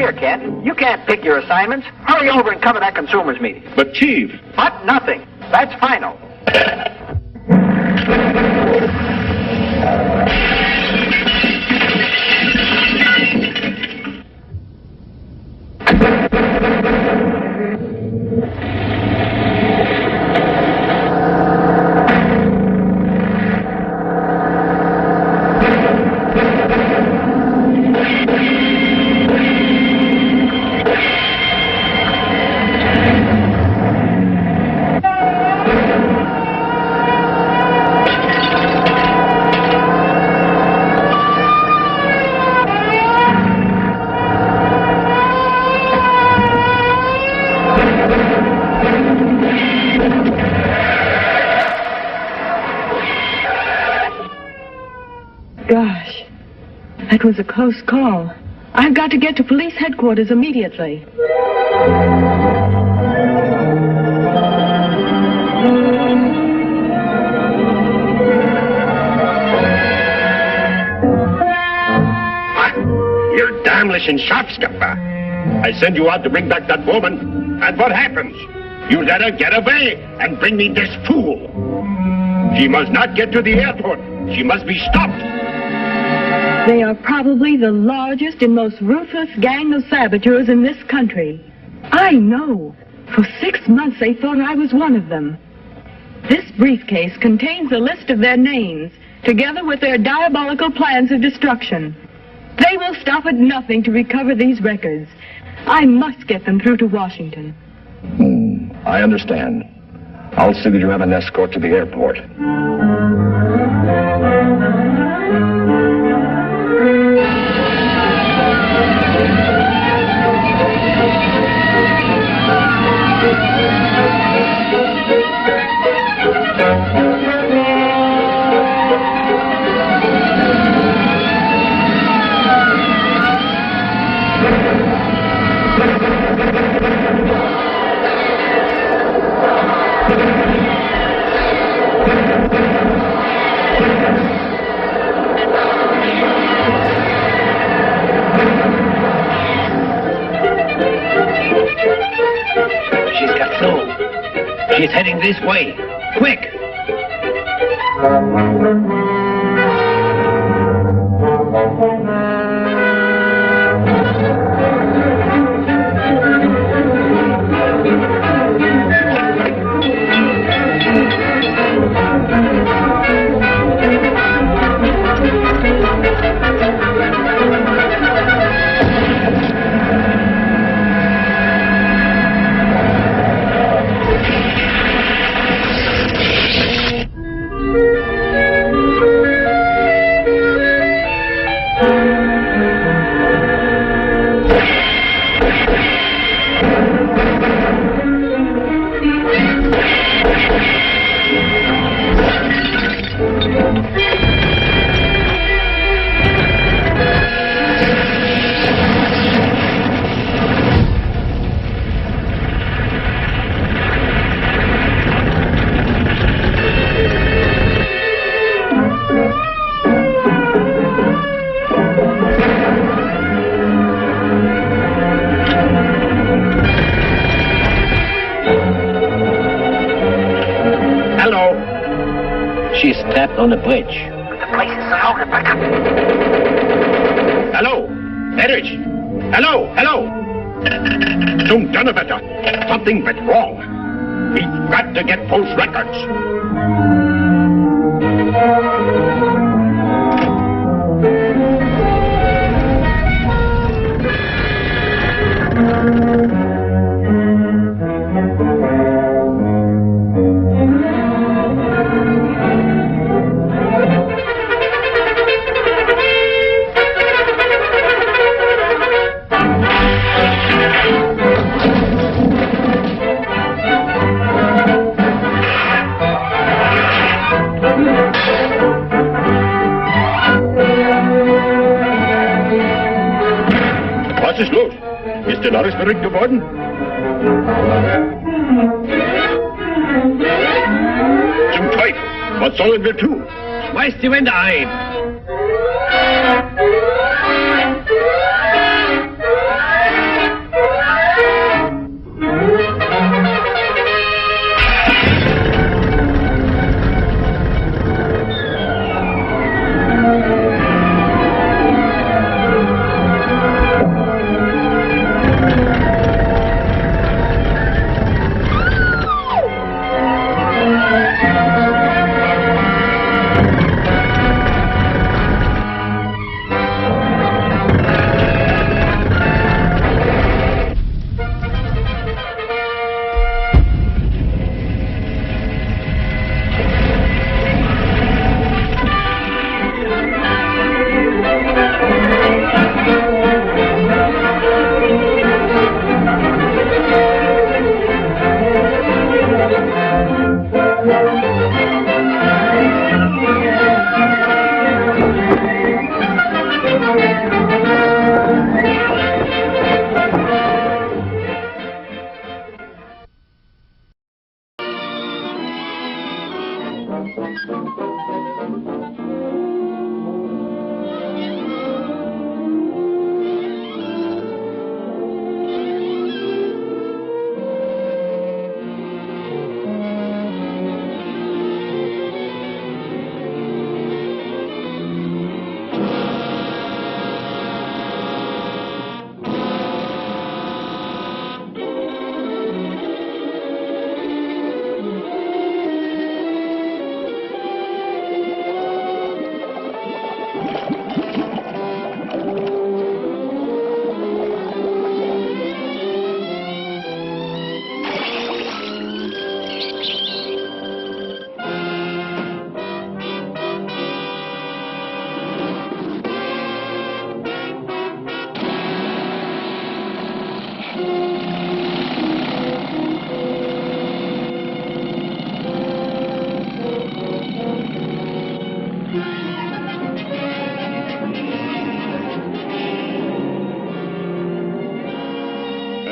here, Ken. You can't pick your assignments. Hurry over and cover that consumers meeting. But, Chief... But nothing. That's final. Gosh, that was a close call. I've got to get to police headquarters immediately. You're damnation sharpskipper. I send you out to bring back that woman, and what happens? You let her get away and bring me this fool. She must not get to the airport. She must be stopped. They are probably the largest and most ruthless gang of saboteurs in this country. I know. For 6 months they thought I was one of them. This briefcase contains a list of their names, together with their diabolical plans of destruction. They will stop at nothing to recover these records. I must get them through to Washington. I understand. I'll see that you have an escort to the airport. She's got through. She's heading this way. Quick! She's trapped on the bridge. The place is surrounded, Becca. Hello? Erich? Hello? Hello? Zum Donnerwetter. Something went wrong. We've got to get those records. Was ist los? Ist der Norris verrückt geworden? Zum Teufel! Was sollen wir tun? Schmeiß die Wände ein!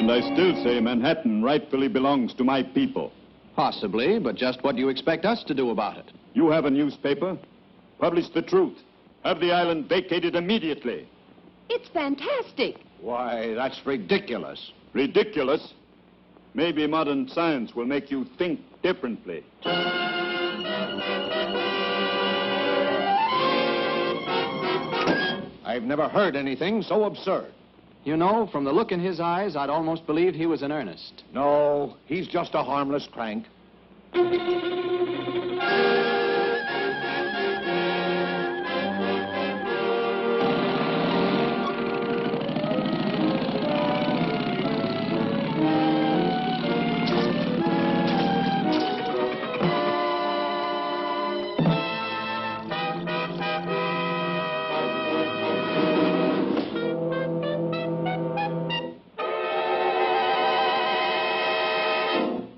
And I still say Manhattan rightfully belongs to my people. Possibly, but just what do you expect us to do about it? You have a newspaper. Publish the truth. Have the island vacated immediately. It's fantastic. Why, that's ridiculous. Ridiculous? Maybe modern science will make you think differently. I've never heard anything so absurd. You know, from the look in his eyes, I'd almost believe he was in earnest. No, he's just a harmless crank.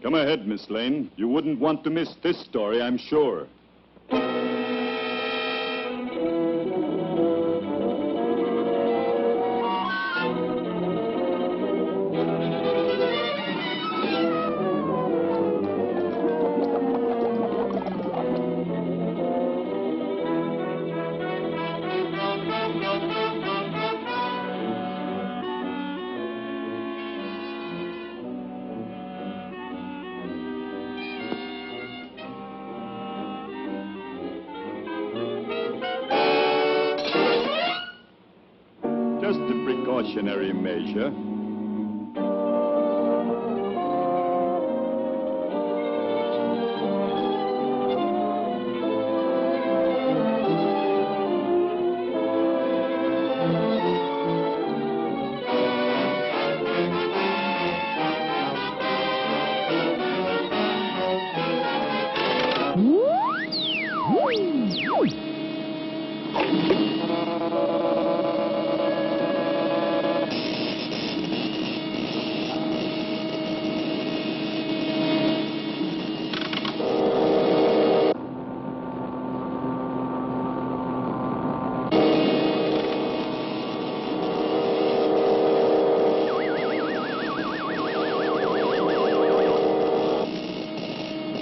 Come ahead, Miss Lane. You wouldn't want to miss this story, I'm sure. Just a precautionary measure.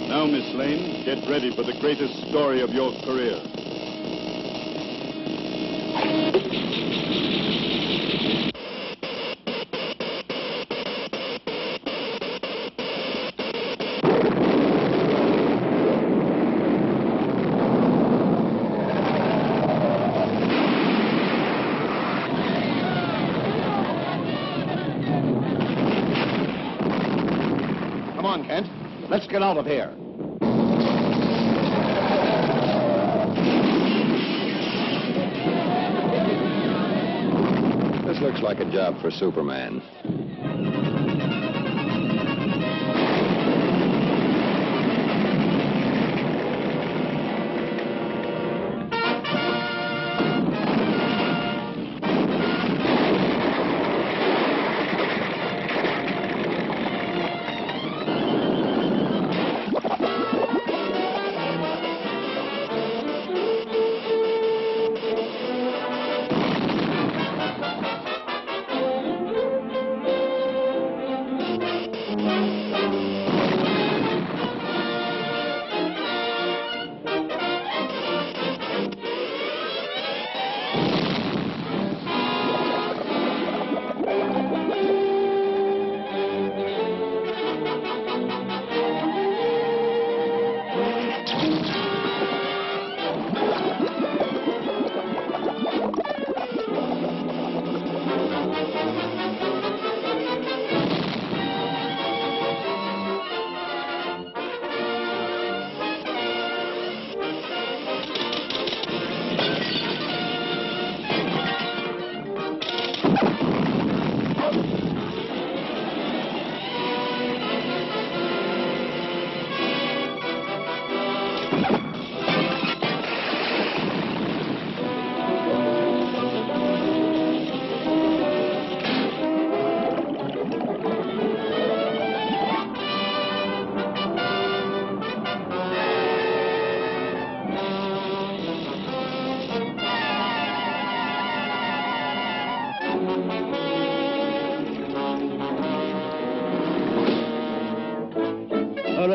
Now, Miss Lane, get ready for the greatest story of your career. Come on, Kent. Let's get out of here. This looks like a job for Superman.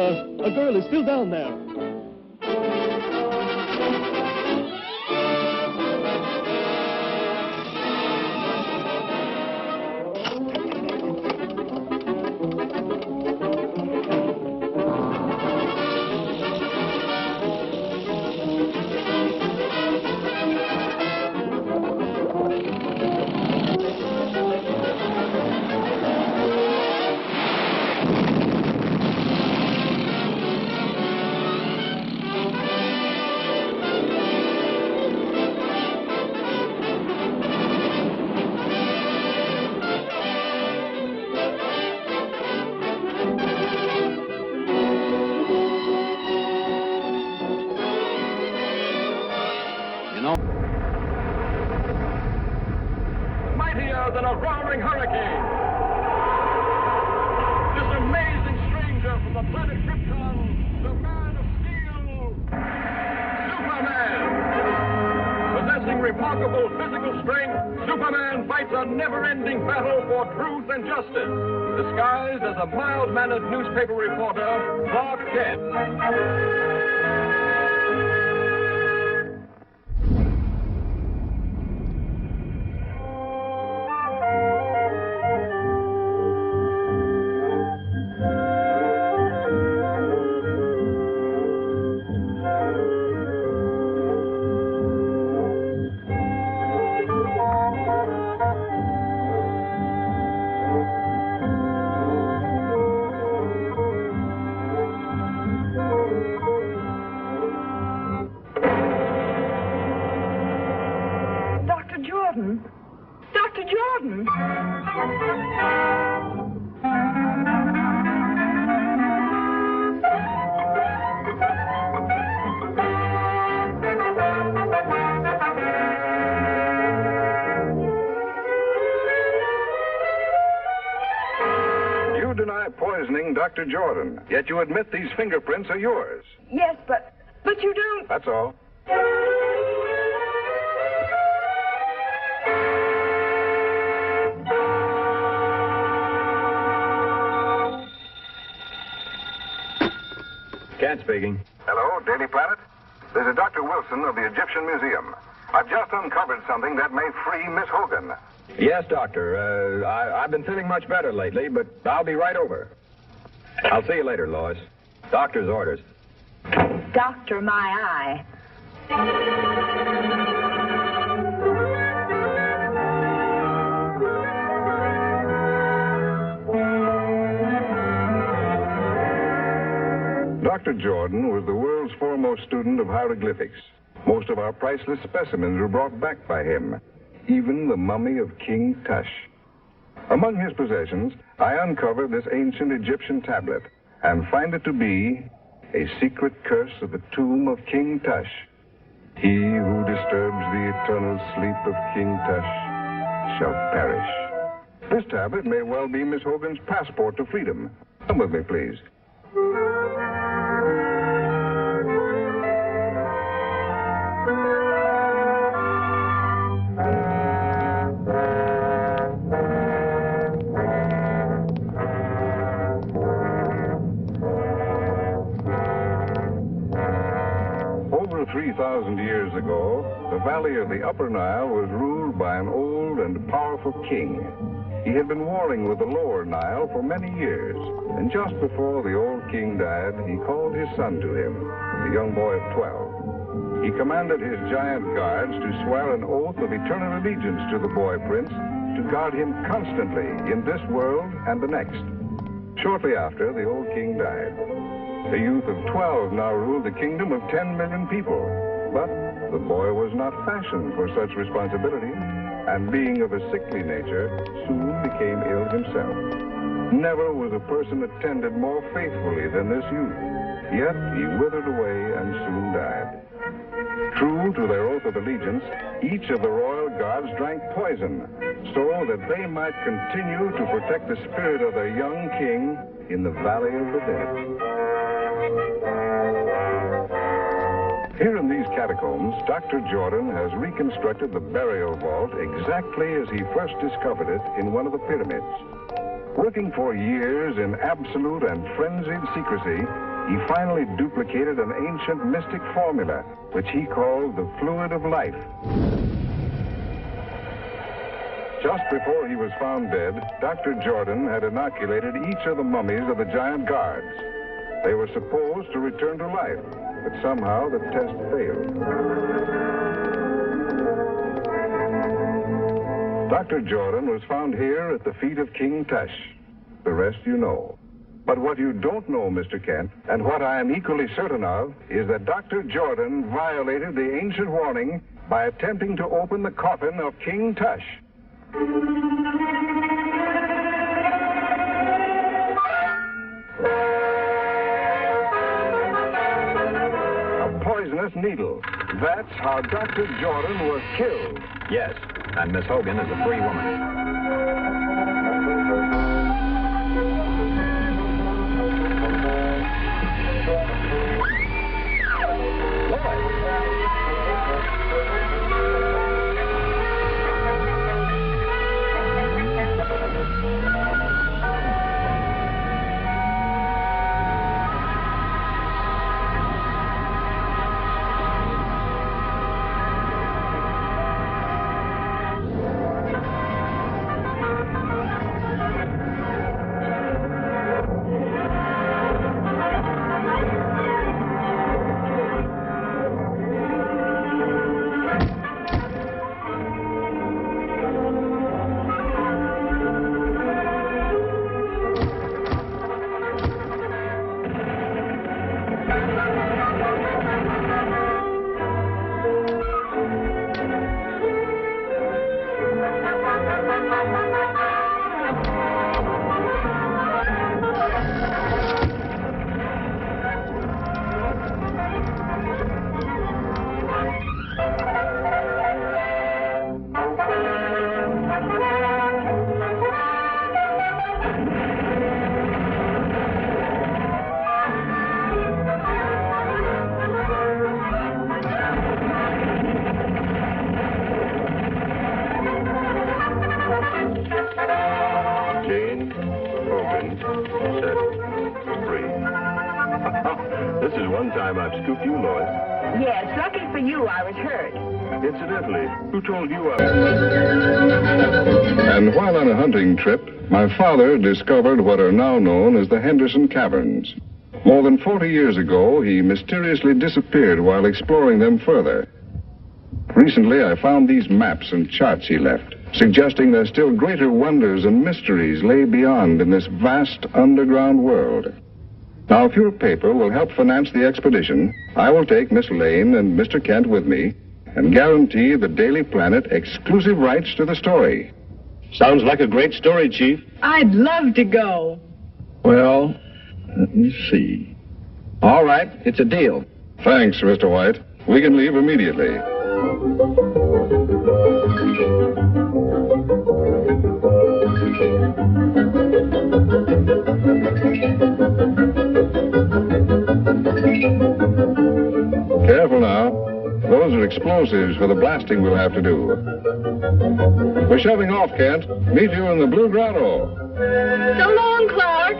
a girl is still down there. Mightier than a roaring hurricane. This amazing stranger from the planet Krypton, the Man of Steel, Superman. Possessing remarkable physical strength, Superman fights a never-ending battle for truth and justice, disguised as a mild-mannered newspaper reporter, Clark Kent. Dr. Jordan! You deny poisoning Dr. Jordan, yet you admit these fingerprints are yours. Yes, but you don't... That's all. Kent speaking. Hello, Daily Planet. This is Dr. Wilson of the Egyptian Museum. I've just uncovered something that may free Miss Hogan. Yes, Doctor. I've been feeling much better lately, but I'll be right over. I'll see you later, Lois. Doctor's orders. Doctor, my eye. Dr. Jordan was the world's foremost student of hieroglyphics. Most of our priceless specimens were brought back by him, even the mummy of King Tush. Among his possessions, I uncover this ancient Egyptian tablet and find it to be a secret curse of the tomb of King Tush. He who disturbs the eternal sleep of King Tush shall perish. This tablet may well be Miss Hogan's passport to freedom. Come with me, please. Over 3,000 years ago, the valley of the Upper Nile was ruled by an old and powerful king. He had been warring with the Lower Nile for many years, and just before the old king died, he called his son to him, a young boy of 12. He commanded his giant guards to swear an oath of eternal allegiance to the boy prince, to guard him constantly in this world and the next. Shortly after, the old king died. The youth of 12 now ruled a kingdom of 10 million people. But the boy was not fashioned for such responsibility, and being of a sickly nature, soon became ill himself. Never was a person attended more faithfully than this youth, yet he withered away and soon died. True to their oath of allegiance, each of the royal guards drank poison, so that they might continue to protect the spirit of their young king in the Valley of the Dead. Here in these catacombs, Dr. Jordan has reconstructed the burial vault exactly as he first discovered it in one of the pyramids. Working for years in absolute and frenzied secrecy, he finally duplicated an ancient mystic formula, which he called the fluid of life. Just before he was found dead, Dr. Jordan had inoculated each of the mummies of the giant guards. They were supposed to return to life, but somehow the test failed. Dr. Jordan was found here at the feet of King Tush. The rest you know. But what you don't know, Mr. Kent, and what I am equally certain of, is that Dr. Jordan violated the ancient warning by attempting to open the coffin of King Tush. A poisonous needle. That's how Dr. Jordan was killed. Yes, and Miss Hogan is a free woman. This is one time I've scooped you, Lois. Yes, lucky for you, I was hurt. Incidentally, who told you I And while on a hunting trip, my father discovered what are now known as the Henderson caverns. More than 40 years ago, he mysteriously disappeared while exploring them further. Recently, I found these maps and charts he left, suggesting that still greater wonders and mysteries lay beyond in this vast underground world. Now, if your paper will help finance the expedition, I will take Miss Lane and Mr. Kent with me and guarantee the Daily Planet exclusive rights to the story. Sounds like a great story, Chief. I'd love to go. Well, let me see. All right, it's a deal. Thanks, Mr. White. We can leave immediately. Careful now. Those are explosives for the blasting we'll have to do. We're shoving off, Kent. Meet you in the Blue Grotto. So long, Clark.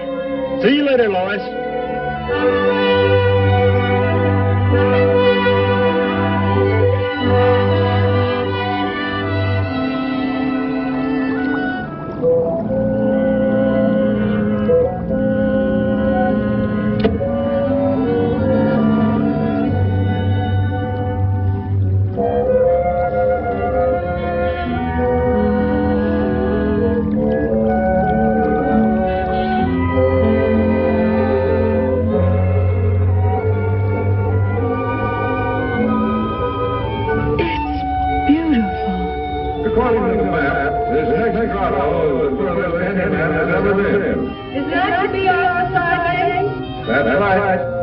See you later, Lois. Is that to be our society? That's right.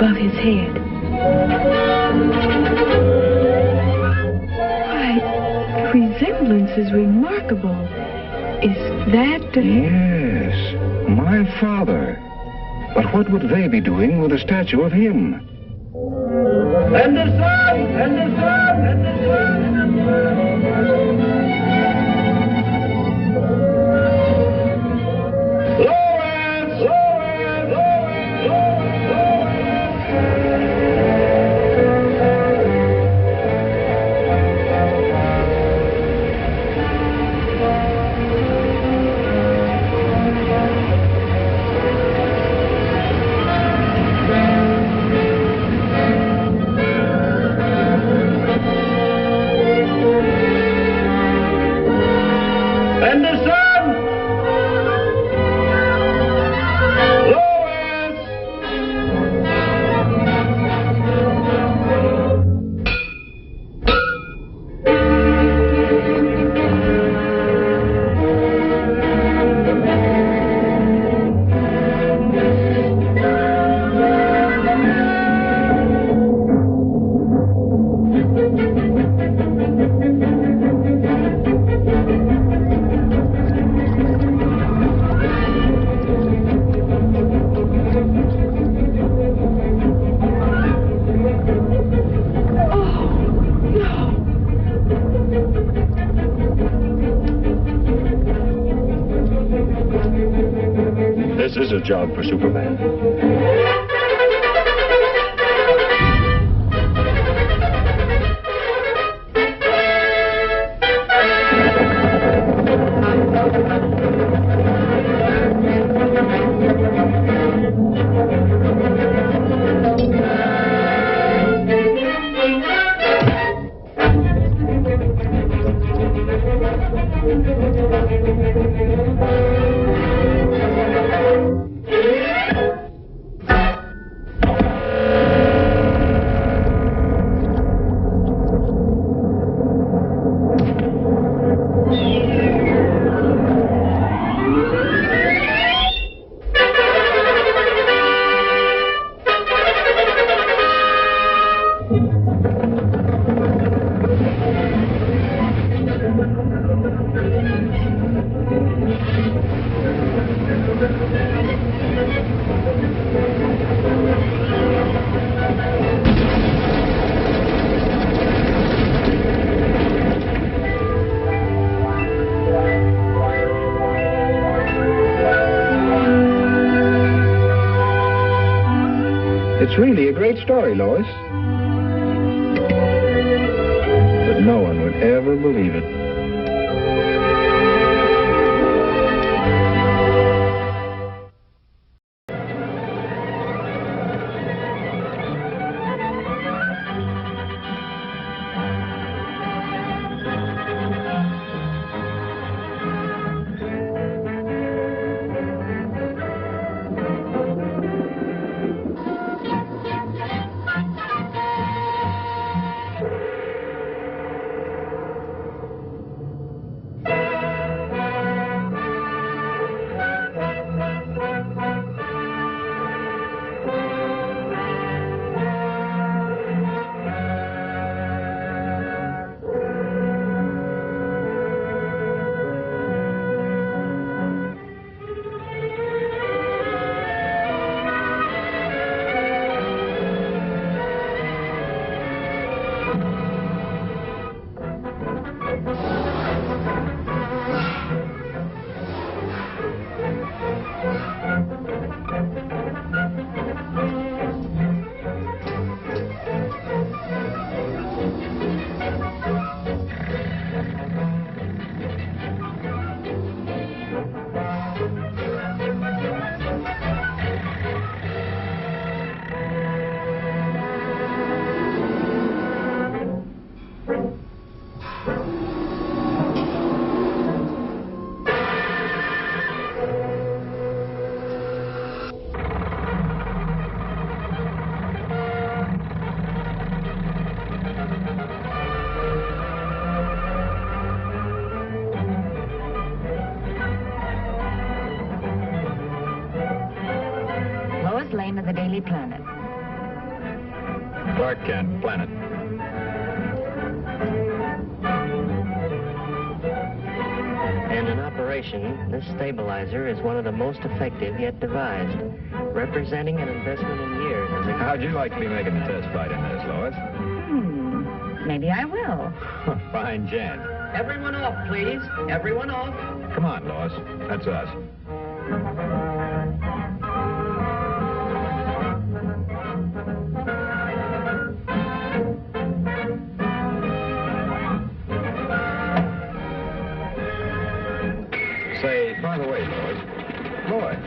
above his head. Why, the resemblance is remarkable. Is that... Yes, my father. But what would they be doing with a statue of him? Henderson! Henderson! Henderson! Lois! Lois! Lois! Henderson! Lois! This is a job for Superman. It's really a great story, Lois. But no one would ever believe it. Lane of the Daily Planet. Clark Kent, Planet. And in operation, this stabilizer is one of the most effective yet devised, representing an investment in years. How'd you like to be making the test flight in this, Lois? Maybe I will. Fine chance. Everyone off, please. Everyone off. Come on, Lois. That's us. Say, by the way, Lois. Lois.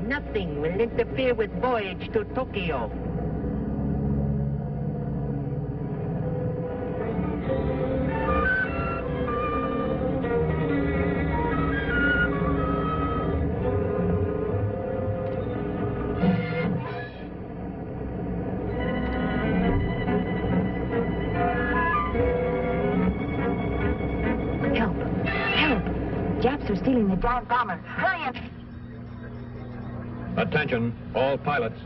Nothing will interfere with voyage to Tokyo. Help! Help! Japs are stealing the giant bomber. Hurry up! Attention, all pilots.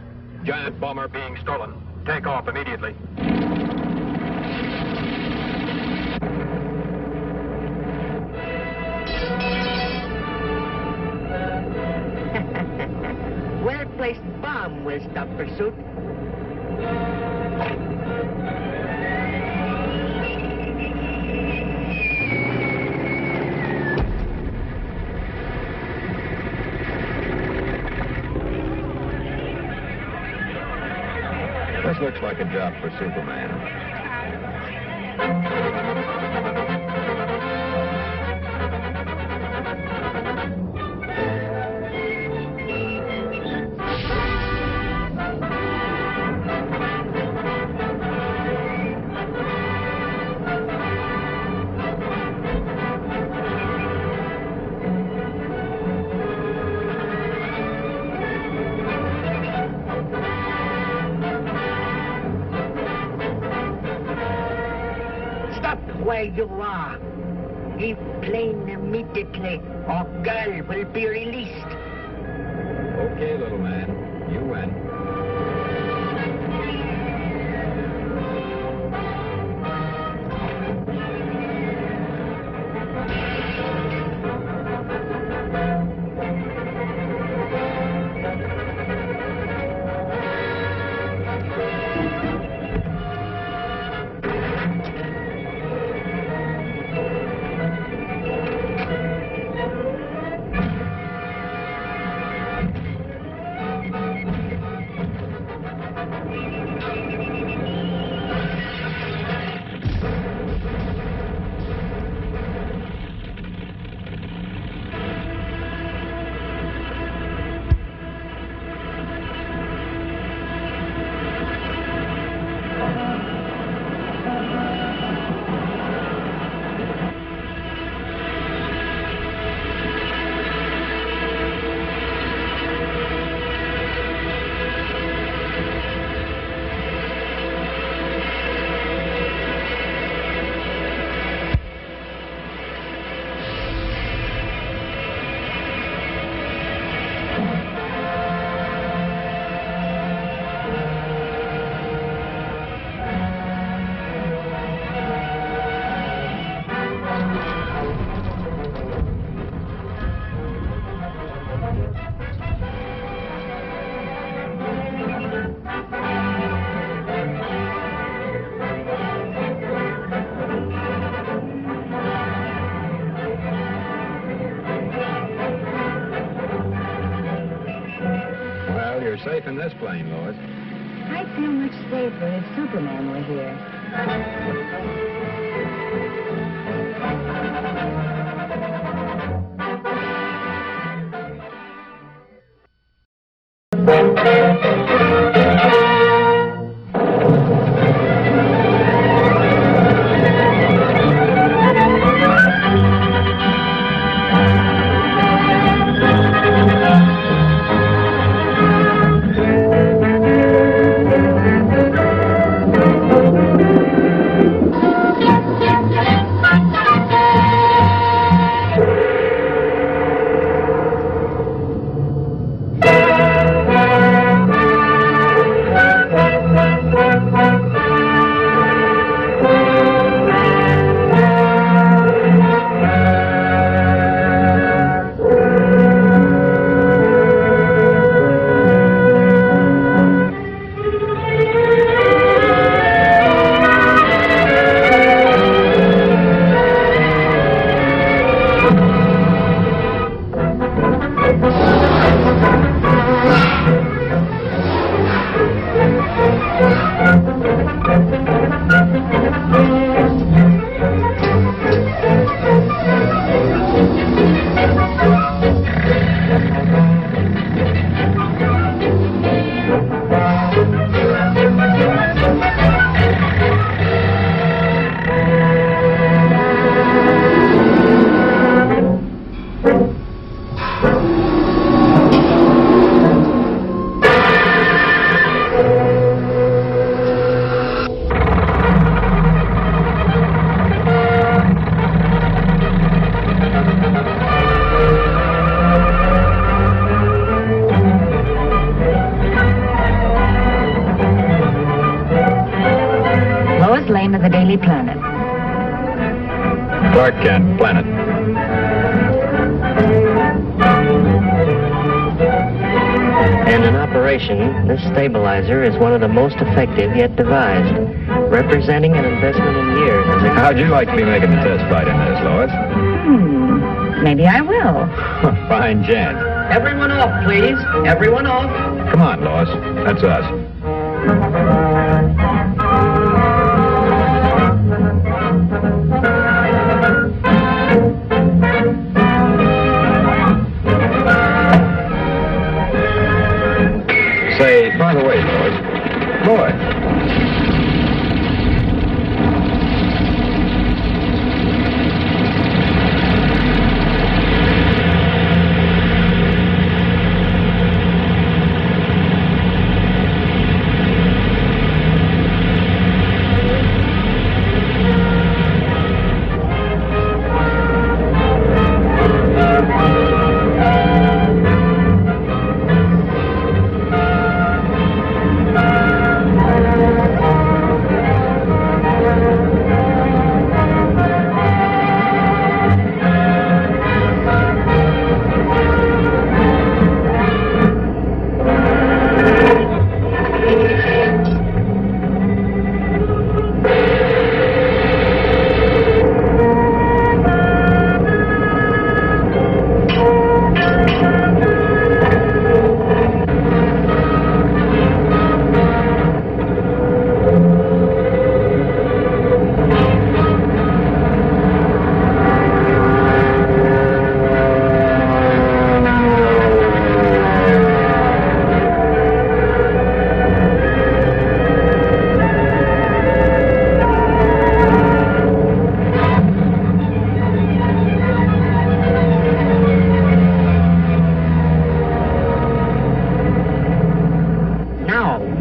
Giant bomber being stolen. Take off immediately. Well-placed bomb will stop pursuit. This looks like a job for Superman. Where you are. Leave plane immediately, or girl will be released. Okay, little man. You win. safe in this plane, Lois. I'd feel much safer if Superman were here. Lane of the Daily Planet. Clark Kent, Planet. And in operation, this stabilizer is one of the most effective yet devised, representing an investment in years. How'd you like to be making the test flight in this, Lois? Maybe I will. Fine gent. Everyone off, please. Everyone off. Come on, Lois. That's us. Say, by the way, Lois.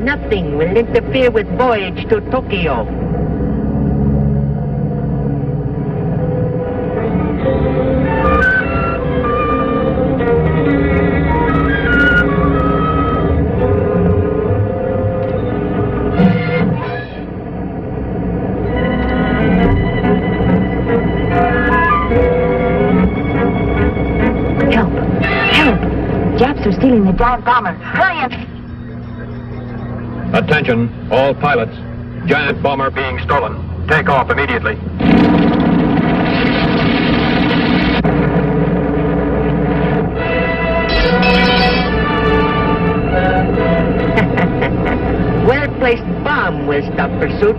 Nothing will interfere with voyage to Tokyo. Help! Help! Japs are stealing the giant bomber. Hurry up! Attention, all pilots. Giant bomber being stolen. Take off immediately. misplaced bomb will stop pursuit.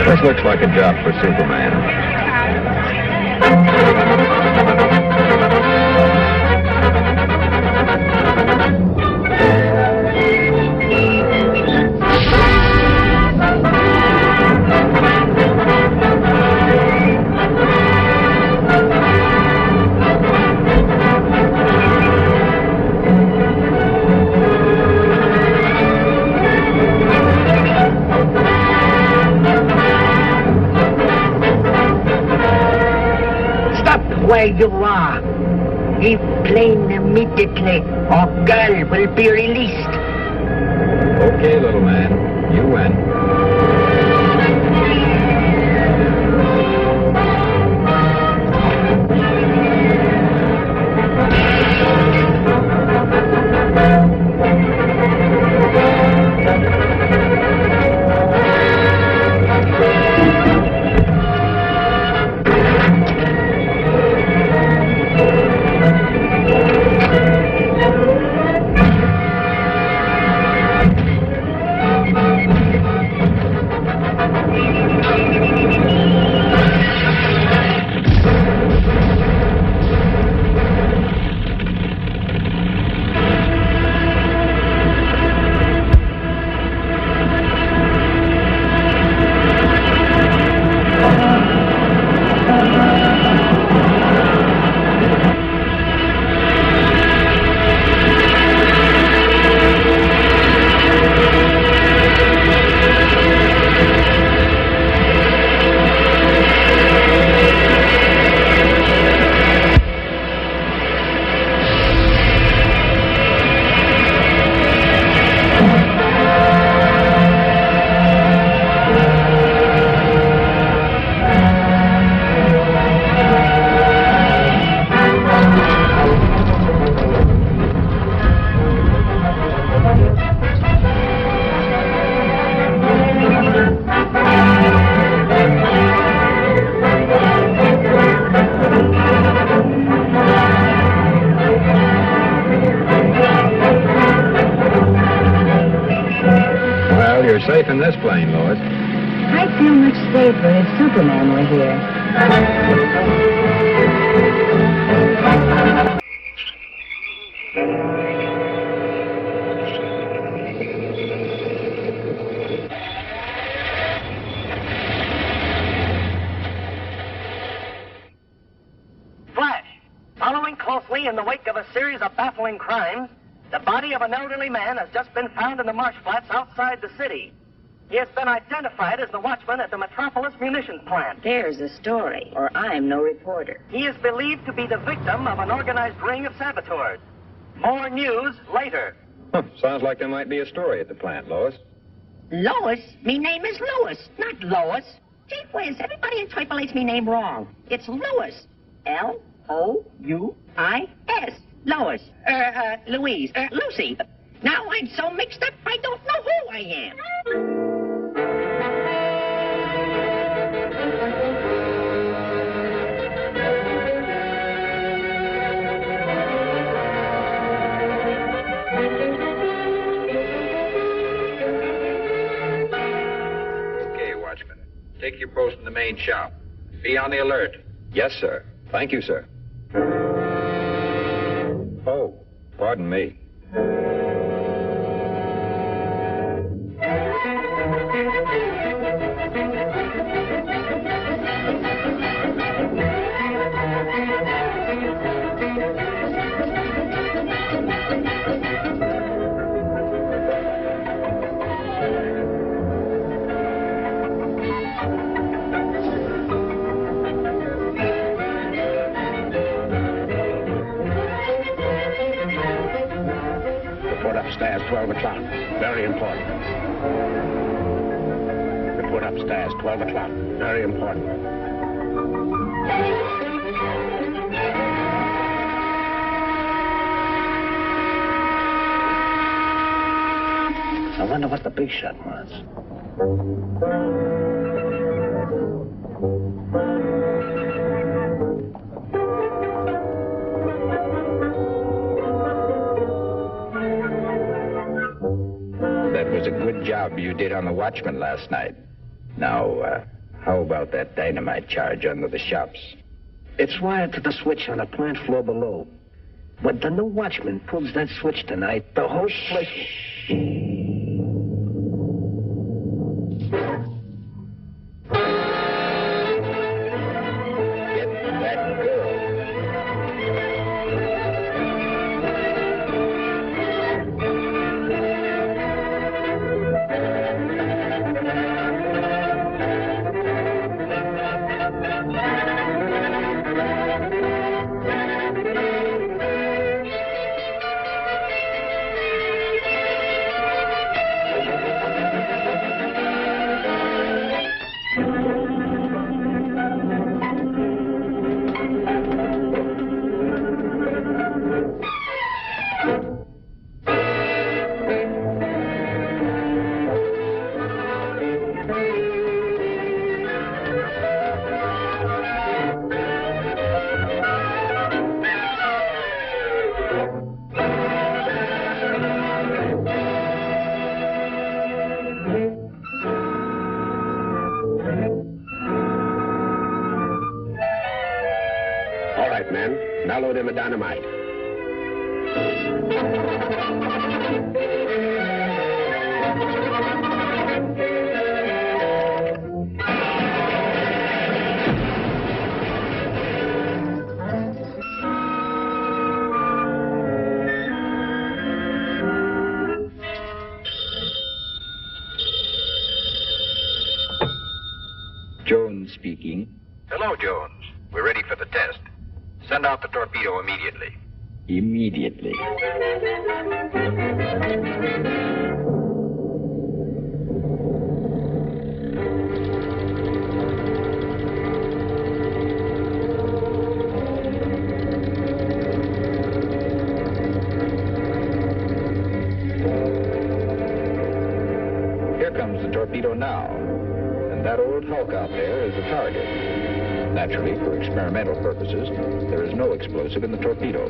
This looks like a job for Superman. Where you are. Leave plane immediately, or girl will be released. Okay, little man. You win. You're safe in this plane, Lois. I'd feel much safer if Superman were here. Flash! Following closely in the wake of a series of baffling crimes, the body of an elderly man has just been found in the marsh flats outside the city. He has been identified as the watchman at the Metropolis Munitions plant. There's a story, or I'm no reporter. He is believed to be the victim of an organized ring of saboteurs. More news later. Sounds like there might be a story at the plant, Lois. Lois? Me name is Louis, not Lois. Gee whiz, everybody interpolates me name wrong. It's Louis. L-O-U-I-S. Lois. Louise. Lucy. Now I'm so mixed up, I don't know who I am. Okay, Watchman. Take your post in the main shop. Be on the alert. Yes, sir. Thank you, sir. Oh, pardon me. Upstairs, 12 o'clock. Very important. Report upstairs, 12 o'clock. Very important. The wonder what the big shot wants. That was a good job you did on the watchman last night. Now, how about that dynamite charge under the shops? It's wired to the switch on the plant floor below. When the new watchman pulls that switch tonight, the whole place... Get that girl. All right, men. Now load in the dynamite. Jones speaking. Hello, Jones. We're ready for the test. Send out the torpedo immediately. Immediately. Here comes the torpedo now. And that old hulk out there is the target. Naturally, for experimental purposes, there is no explosive in the torpedo.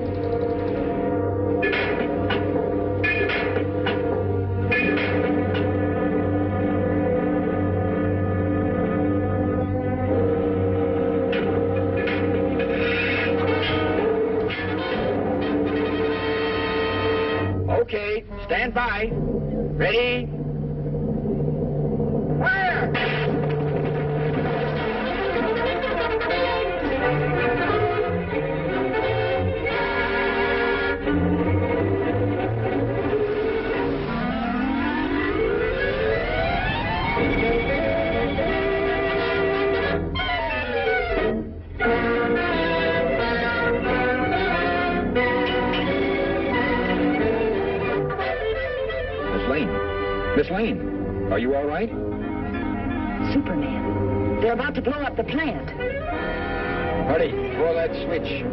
Okay, stand by. Ready? Fire! Miss Lane, are you all right? Superman. They're about to blow up the plant. Hurry, throw that switch.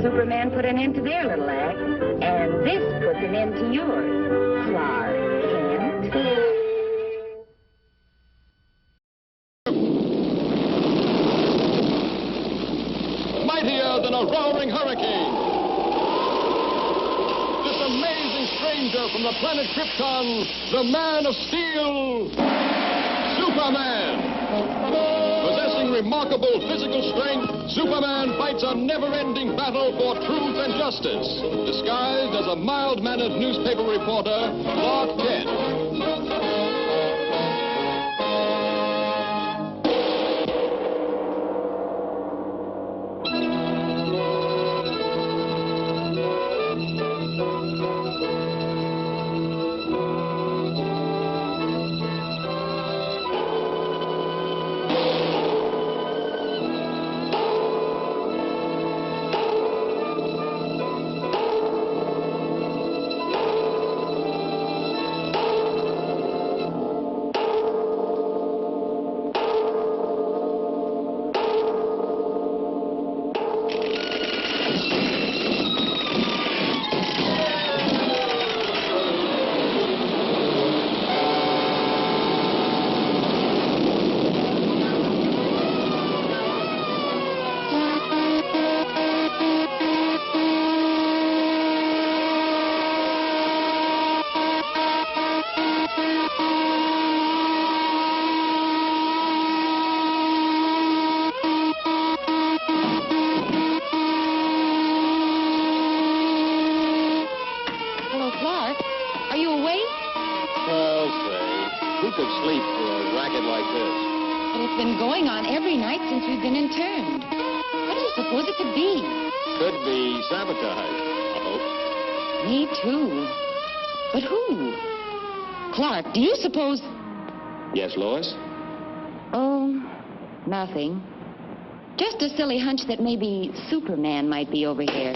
Superman put an end to their little act, and this puts an end to yours, Clark Kent. Mightier than a roaring hurricane. With the there from the planet Krypton, the Man of Steel, Superman. Possessing remarkable physical strength, Superman fights a never-ending battle for truth and justice, disguised as a mild-mannered newspaper reporter, Clark Kent. Could be sabotage, I hope. Me too. But who? Clark, do you suppose... Yes, Lois? Oh, nothing. Just a silly hunch that maybe Superman might be over here.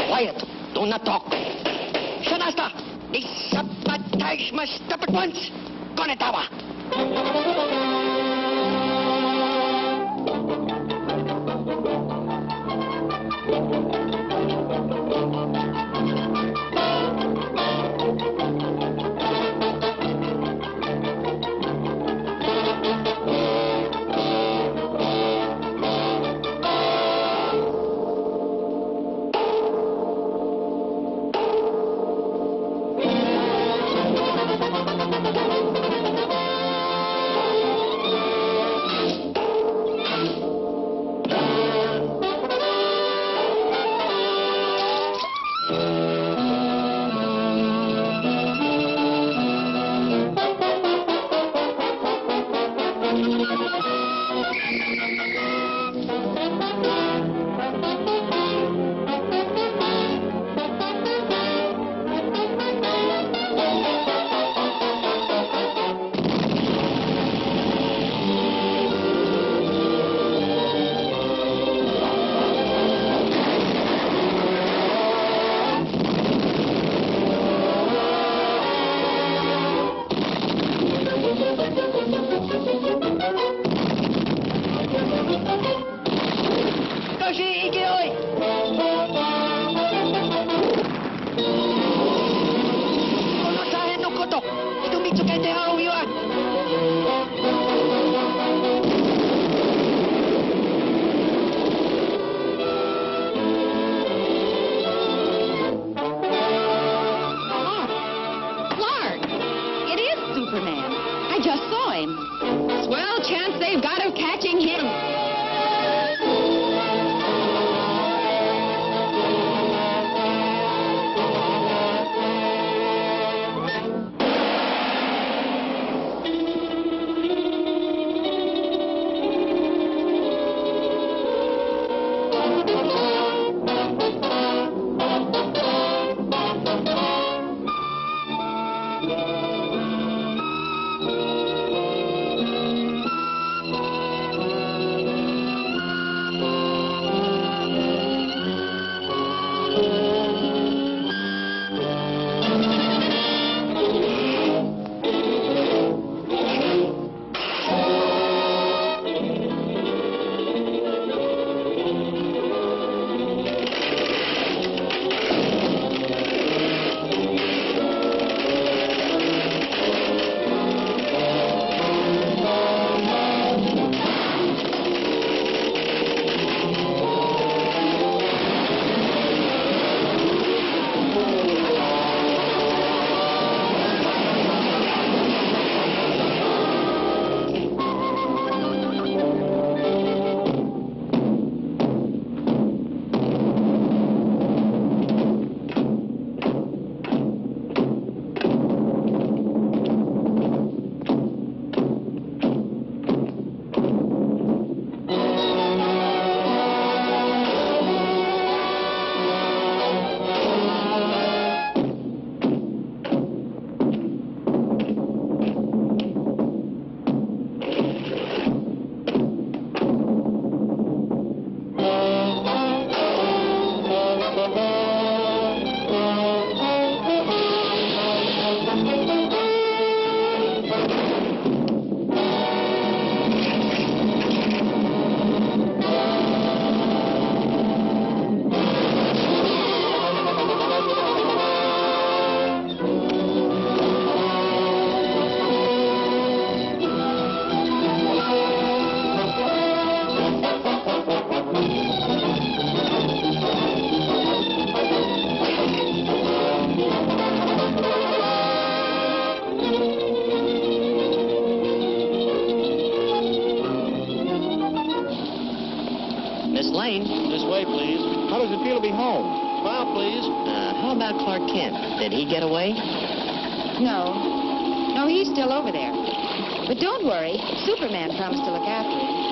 Quiet. Do not talk. Shanasta, the sabotage must stop at once. Konetawa. away, please. How does it feel to be home? Smile, please. How about Clark Kent? Did he get away? No. No, he's still over there. But don't worry. Superman promised to look after him.